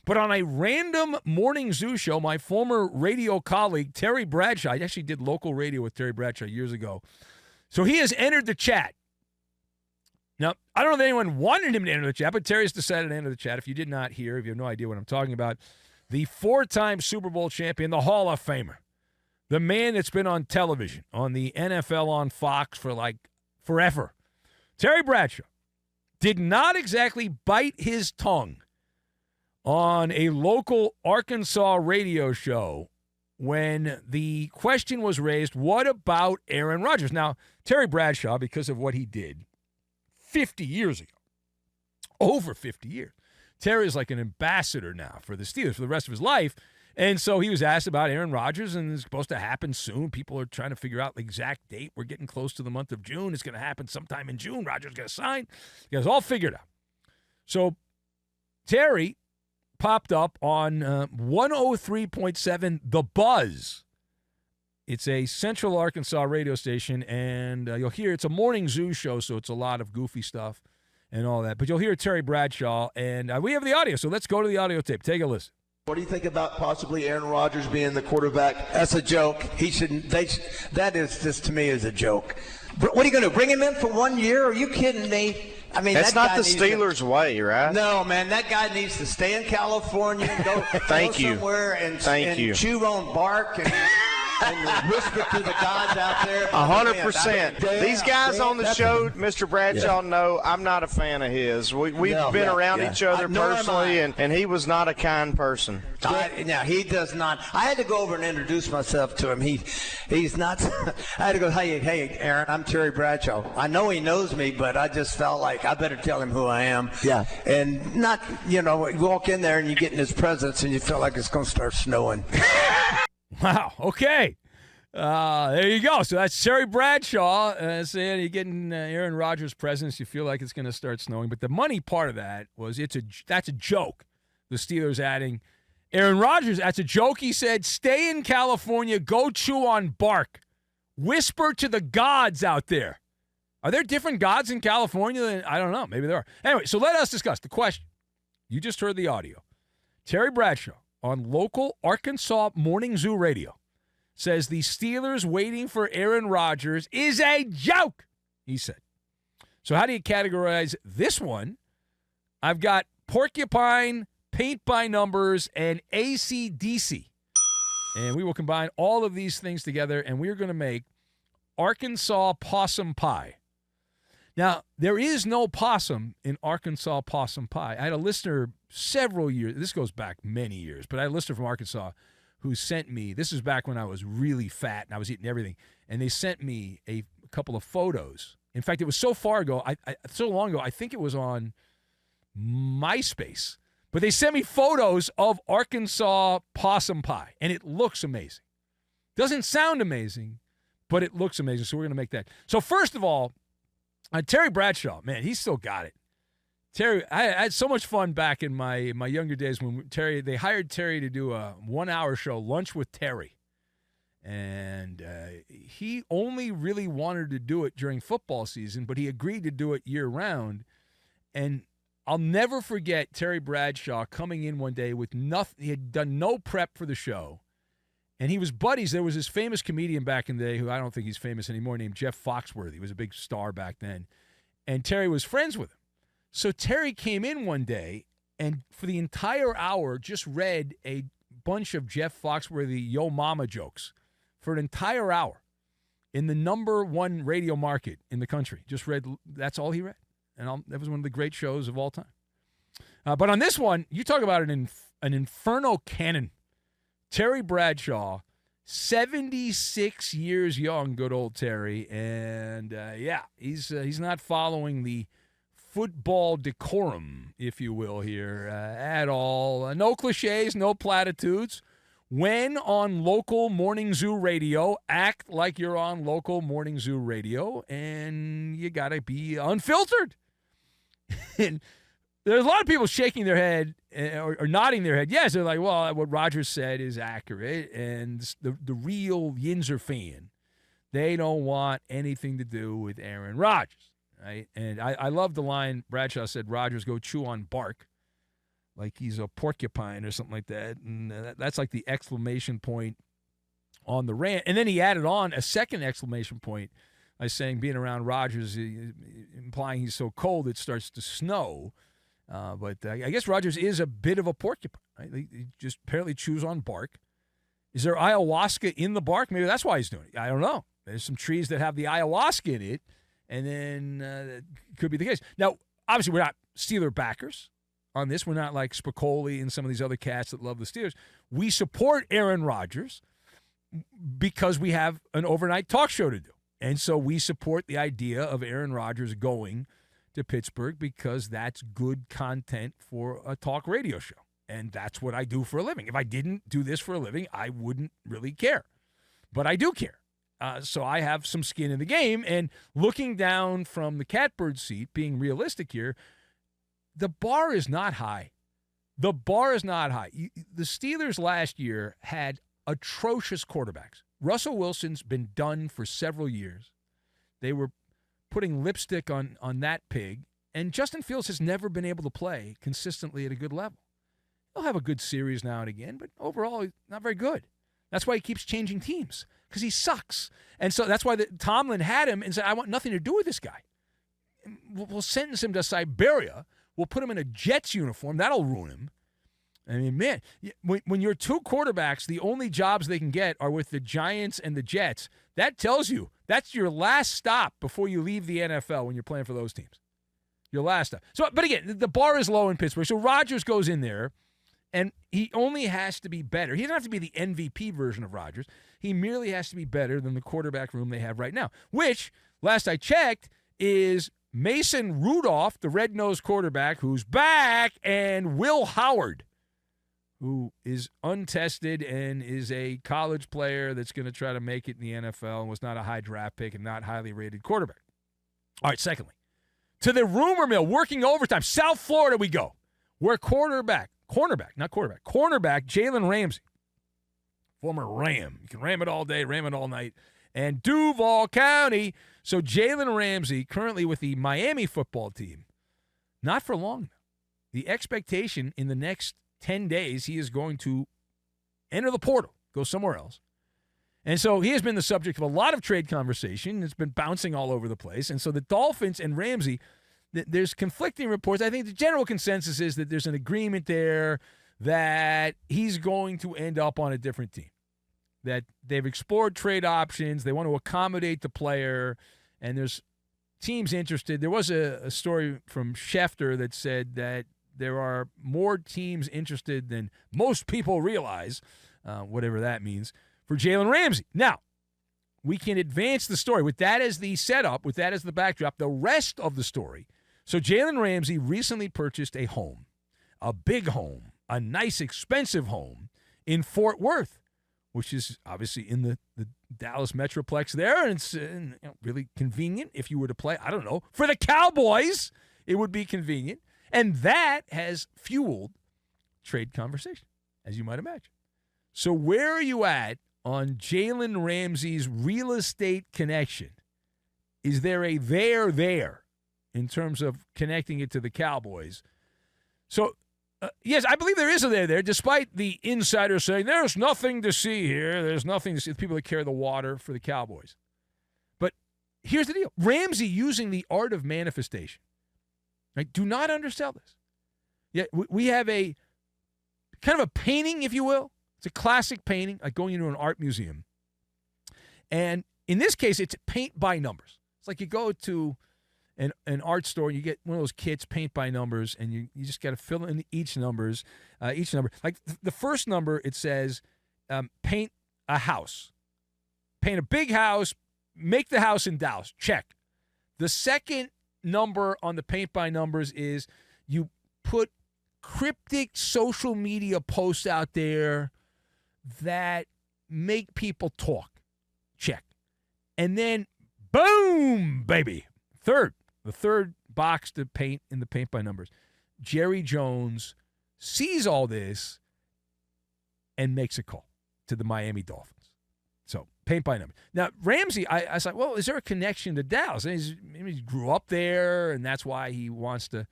But on a random morning zoo show, my former radio colleague, Terry Bradshaw, I actually did local radio with Terry Bradshaw years ago. So he has entered the chat. Now, I don't know if anyone wanted him to enter the chat, but Terry's decided to enter the chat. If you did not hear, if you have no idea what I'm talking about, the 4-time Super Bowl champion, the Hall of Famer, the man that's been on television, on the NFL on Fox for like forever, Terry Bradshaw, did not exactly bite his tongue on a local Arkansas radio show when the question was raised, what about Aaron Rodgers? Now, Terry Bradshaw, because of what he did 50 years ago, over 50 years, Terry is like an ambassador now for the Steelers for the rest of his life. And so he was asked about Aaron Rodgers, and it's supposed to happen soon. People are trying to figure out the exact date. We're getting close to the month of June. It's going to happen sometime in June. Rodgers is going to sign. He has all figured out. So Terry popped up on 103.7 The Buzz. It's a Central Arkansas radio station, and you'll hear it's a morning zoo show, so it's a lot of goofy stuff and all that. But you'll hear Terry Bradshaw, and we have the audio, so let's go to the audio tape. Take a listen. What do you think about possibly Aaron Rodgers being the quarterback? That's a joke. He shouldn't. That is just, to me, is a joke. What are you going to do? Bring him in for 1 year? Are you kidding me? I mean, that's not the Steelers' way, right? No, man. That guy needs to stay in California and go somewhere and chew on bark and whisper to the gods out there. 100%. These guys on the show, Mr. Bradshaw, know I'm not a fan of his. We've been around each other personally, and he was not a kind person. Now, he does not. I had to go over and introduce myself to him. He's not. I had to go, hey, Aaron, I'm Terry Bradshaw. I know he knows me, but I just felt like I better tell him who I am. Yeah. And not, you walk in there and you get in his presence and you feel like it's going to start snowing. Wow. Okay. There you go. So that's Terry Bradshaw saying you get in Aaron Rodgers' presence, you feel like it's going to start snowing. But the money part of that was that's a joke. The Steelers adding Aaron Rodgers. That's a joke. He said, "Stay in California. Go chew on bark. Whisper to the gods out there." Are there different gods in California? I don't know. Maybe there are. Anyway, so let us discuss the question. You just heard the audio. Terry Bradshaw on local Arkansas Morning Zoo Radio says the Steelers waiting for Aaron Rodgers is a joke, he said. So how do you categorize this one? I've got porcupine, paint by numbers, and AC/DC. And we will combine all of these things together, and we're going to make Arkansas possum pie. Now, there is no possum in Arkansas possum pie. I had a listener several years, this goes back many years, but I had a listener from Arkansas who sent me, this is back when I was really fat and I was eating everything, and they sent me a couple of photos. In fact, it was so far ago, so long ago, I think it was on MySpace. But they sent me photos of Arkansas possum pie, and it looks amazing. Doesn't sound amazing, but it looks amazing, so we're going to make that. So first of all, Terry Bradshaw, man, he's still got it. Terry, I had so much fun back in my younger days when they hired Terry to do a 1-hour show, Lunch with Terry. And he only really wanted to do it during football season, but he agreed to do it year-round. And I'll never forget Terry Bradshaw coming in one day with nothing. He had done no prep for the show. And he was buddies. There was this famous comedian back in the day who I don't think he's famous anymore, named Jeff Foxworthy. He was a big star back then. And Terry was friends with him. So Terry came in one day and for the entire hour just read a bunch of Jeff Foxworthy Yo Mama jokes for an entire hour in the #1 radio market in the country. Just read, that's all he read. And that was one of the great shows of all time. But on this one, you talk about an inferno cannon. Terry Bradshaw, 76 years young, good old Terry. And, he's not following the football decorum, if you will, here at all. No cliches, no platitudes. When on local Morning Zoo Radio, act like you're on local Morning Zoo Radio, and you got to be unfiltered. And there's a lot of people shaking their head or nodding their head. Yes, they're like, well, what Rodgers said is accurate. And the real Yinzer fan, they don't want anything to do with Aaron Rodgers. Right? And I love the line Bradshaw said, Rodgers, go chew on bark. like he's a porcupine or something like that. And that's like the exclamation point on the rant. And then he added on a second exclamation point by saying being around Rodgers, implying he's so cold it starts to snow. But I guess Rodgers is a bit of a porcupine. Right? He just apparently chews on bark. Is there ayahuasca in the bark? Maybe that's why he's doing it. I don't know. There's some trees that have the ayahuasca in it, and then that could be the case. Now, obviously, we're not Steeler backers on this. We're not like Spicoli and some of these other cats that love the Steelers. We support Aaron Rodgers because we have an overnight talk show to do. And so we support the idea of Aaron Rodgers going to Pittsburgh because that's good content for a talk radio show. And that's what I do for a living. If I didn't do this for a living, I wouldn't really care. But I do care. So I have some skin in the game. And looking down from the catbird seat, being realistic here, the bar is not high. The bar is not high. The Steelers last year had atrocious quarterbacks. Russell Wilson's been done for several years. They were putting lipstick on that pig. And Justin Fields has never been able to play consistently at a good level. He'll have a good series now and again, but overall, he's not very good. That's why he keeps changing teams, because he sucks. And so that's why Tomlin had him and said, I want nothing to do with this guy. We'll sentence him to Siberia. We'll put him in a Jets uniform. That'll ruin him. I mean, man, when your two quarterbacks, the only jobs they can get are with the Giants and the Jets, that tells you that's your last stop before you leave the NFL when you're playing for those teams. Your last stop. So, but again, the bar is low in Pittsburgh. So Rodgers goes in there, and he only has to be better. He doesn't have to be the MVP version of Rodgers. He merely has to be better than the quarterback room they have right now, which, last I checked, is Mason Rudolph, the red-nosed quarterback, who's back, and Will Howard, who is untested and is a college player that's going to try to make it in the NFL and was not a high draft pick and not highly rated quarterback. All right, secondly, to the rumor mill, working overtime, South Florida we go, where cornerback Jalen Ramsey, former Ram. You can ram it all day, ram it all night, and Duval County. So Jalen Ramsey, currently with the Miami football team, not for long now. The expectation in the next 10 days, he is going to enter the portal, go somewhere else. And so he has been the subject of a lot of trade conversation. It's been bouncing all over the place. And so the Dolphins and Ramsey, there's conflicting reports. I think the general consensus is that there's an agreement there that he's going to end up on a different team, that they've explored trade options. They want to accommodate the player, and there's teams interested. There was a story from Schefter that said that there are more teams interested than most people realize, whatever that means, for Jalen Ramsey. Now, we can advance the story. With that as the setup, with that as the backdrop, the rest of the story. So Jalen Ramsey recently purchased a home, a big home, a nice, expensive home in Fort Worth, which is obviously in the Dallas Metroplex there, and it's really convenient if you were to play, I don't know, for the Cowboys, it would be convenient. And that has fueled trade conversation, as you might imagine. So where are you at on Jalen Ramsey's real estate connection? Is there a there in terms of connecting it to the Cowboys? So, yes, I believe there is a there, despite the insiders saying there's nothing to see here. There's nothing to see. The people that carry the water for the Cowboys. But here's the deal. Ramsey using the art of manifestation. Right? Do not undersell this. Yeah, we have a kind of a painting, if you will. It's a classic painting, like going into an art museum. And in this case, it's paint by numbers. It's like you go to an art store, and you get one of those kits, paint by numbers, and you just got to fill in each number. Like the first number, it says, paint a house. Paint a big house, make the house in Dallas. Check. The second number on the paint by numbers is you put cryptic social media posts out there that make people talk. Check. And then, boom, baby. The third box to paint in the paint by numbers. Jerry Jones sees all this and makes a call to the Miami Dolphins. So, paint by numbers. Now, Ramsey, I was like, well, is there a connection to Dallas? And maybe he grew up there, and that's why he wants to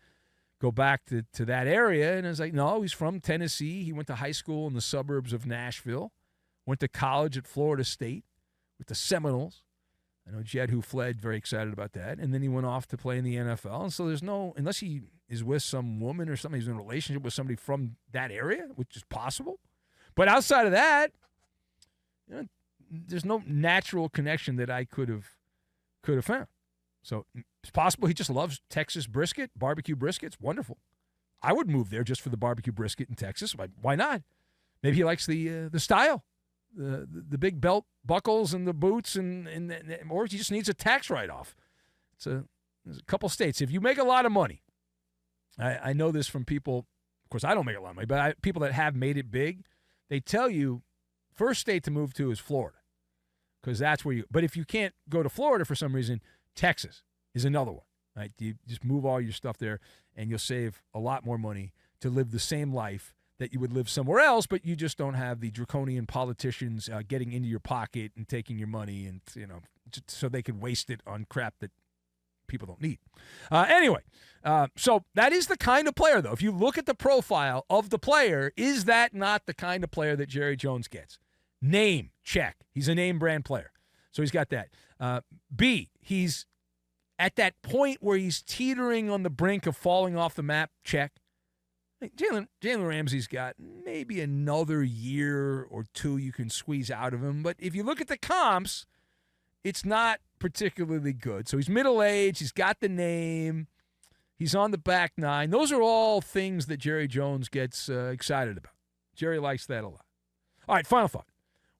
go back to that area. And I was like, no, he's from Tennessee. He went to high school in the suburbs of Nashville, went to college at Florida State with the Seminoles. I know Jed, who fled, very excited about that. And then he went off to play in the NFL. And so there's no, unless he is with some woman or something, he's in a relationship with somebody from that area, which is possible. But outside of that, there's no natural connection that I could have found. So it's possible he just loves Texas brisket, barbecue brisket. It's wonderful. I would move there just for the barbecue brisket in Texas. Why not? Maybe he likes the style, the big belt buckles and the boots, or he just needs a tax write-off. There's a couple states. If you make a lot of money, I know this from people. Of course, I don't make a lot of money, but people that have made it big, they tell you first state to move to is Florida, because that's where you. But if you can't go to Florida for some reason, Texas is another one. Right? You just move all your stuff there, and you'll save a lot more money to live the same life that you would live somewhere else, but you just don't have the draconian politicians getting into your pocket and taking your money, and so they can waste it on crap that people don't need. Anyway, so that is the kind of player, though. If you look at the profile of the player, is that not the kind of player that Jerry Jones gets? Name, check. He's a name brand player. So he's got that. B, he's at that point where he's teetering on the brink of falling off the map, check. Jalen Ramsey's got maybe another year or two you can squeeze out of him. But if you look at the comps, it's not particularly good. So he's middle-aged. He's got the name. He's on the back nine. Those are all things that Jerry Jones gets excited about. Jerry likes that a lot. All right, final thought.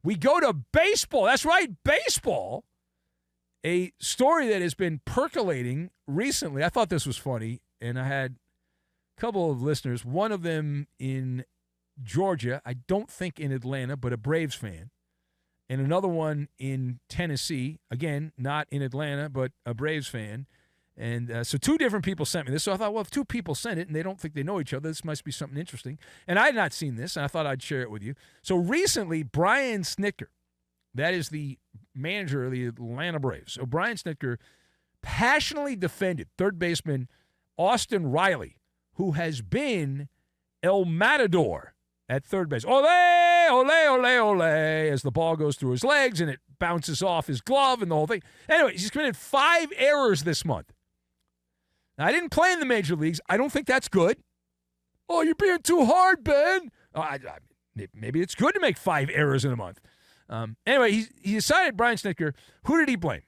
We go to baseball. That's right, baseball. A story that has been percolating recently. I thought this was funny, and I had a couple of listeners, one of them in Georgia, I don't think in Atlanta, but a Braves fan, and another one in Tennessee, again, not in Atlanta, but a Braves fan. And so two different people sent me this. So I thought, well, if two people sent it and they don't think they know each other, this must be something interesting. And I had not seen this, and I thought I'd share it with you. So recently, Brian Snitker, that is the manager of the Atlanta Braves. So Brian Snitker passionately defended third baseman Austin Riley, who has been El Matador at third base. Ole, ole, ole, ole, as the ball goes through his legs and it bounces off his glove and the whole thing. Anyway, he's committed 5 errors this month. Now, I didn't play in the major leagues. I don't think that's good. Oh, you're being too hard, Ben. Maybe it's good to make 5 errors in a month. Anyway, he decided, Brian Snitker, who did he blame?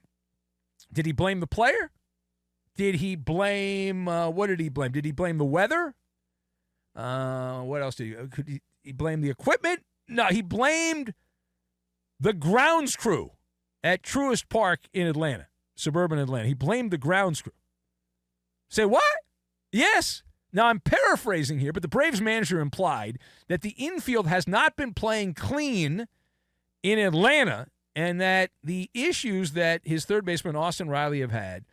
Did he blame the player? Did he blame, what did he blame? Did he blame the weather? What else did he, could he blame the equipment? No, he blamed the grounds crew at Truist Park in Atlanta, suburban Atlanta. He blamed the grounds crew. Say what? Yes. Now, I'm paraphrasing here, but the Braves manager implied that the infield has not been playing clean in Atlanta and that the issues that his third baseman, Austin Riley, have had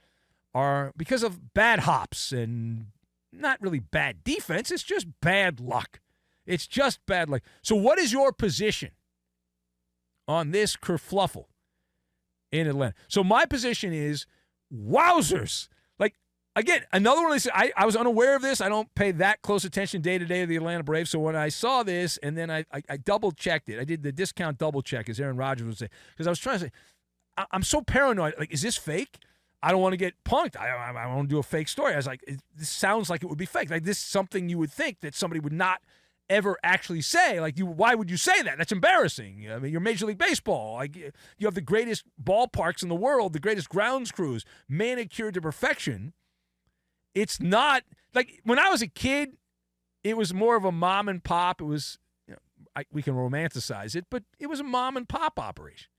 are because of bad hops and not really bad defense. It's just bad luck. It's just bad luck. So what is your position on this kerfluffle in Atlanta? So my position is, wowzers. Like, again, another one of these, I was unaware of this. I don't pay that close attention day to day to the Atlanta Braves. So when I saw this and then I double-checked it. I did the discount double-check, as Aaron Rodgers would say. Because I was trying to say, I'm so paranoid. Like, is this fake? I don't want to get punked. I want to do a fake story. I was like, this sounds like it would be fake. Like, this is something you would think that somebody would not ever actually say. Like, why would you say that? That's embarrassing. I mean, you're Major League Baseball. Like, you have the greatest ballparks in the world, the greatest grounds crews, manicured to perfection. It's not like when I was a kid, it was more of a mom and pop. It was, we can romanticize it, but it was a mom and pop operation.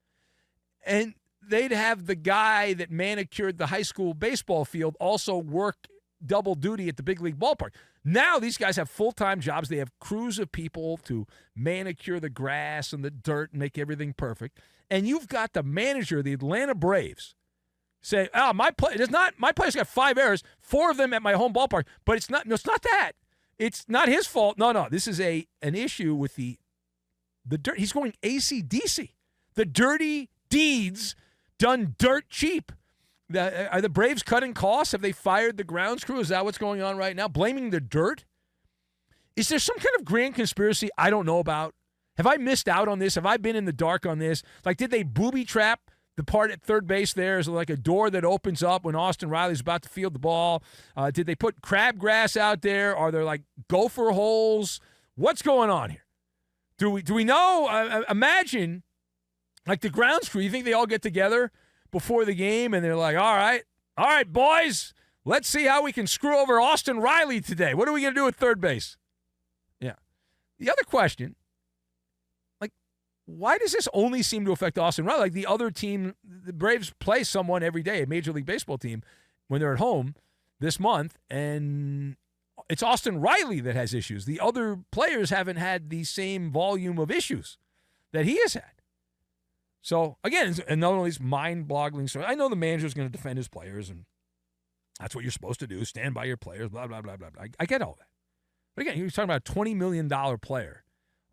And they'd have the guy that manicured the high school baseball field also work double duty at the big league ballpark. Now these guys have full-time jobs. They have crews of people to manicure the grass and the dirt and make everything perfect. And you've got the manager of the Atlanta Braves say, my player's got 5 errors, 4 of them at my home ballpark, but it's not that. It's not his fault. No. This is an issue with the dirt. He's going AC/DC. The dirty deeds done dirt cheap. Are the Braves cutting costs? Have they fired the grounds crew? Is that what's going on right now? Blaming the dirt? Is there some kind of grand conspiracy I don't know about? Have I missed out on this? Have I been in the dark on this? Like, did they booby trap the part at third base there? Is it like a door that opens up when Austin Riley's about to field the ball? Did they put crabgrass out there? Are there, like, gopher holes? What's going on here? Do we know? Imagine, like, the grounds crew, you think they all get together before the game and they're like, all right, boys, let's see how we can screw over Austin Riley today. What are we going to do at third base? Yeah. The other question, like, why does this only seem to affect Austin Riley? Like, the other team, the Braves play someone every day, a Major League Baseball team, when they're at home this month, and it's Austin Riley that has issues. The other players haven't had the same volume of issues that he has had. So, again, it's another one of these mind-boggling stories. I know the manager's going to defend his players, and that's what you're supposed to do, stand by your players, blah, blah, blah, blah, blah. I get all that. But, again, you're talking about a $20 million player,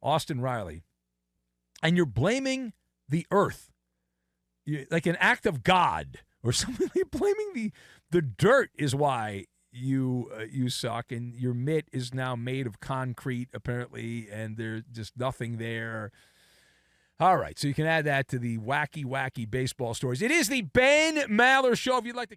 Austin Riley, and you're blaming the earth, like an act of God or something. You're blaming the dirt is why you suck, and your mitt is now made of concrete, apparently, and there's just nothing there. All right, so you can add that to the wacky baseball stories. It is the Ben Maller Show. If you'd like to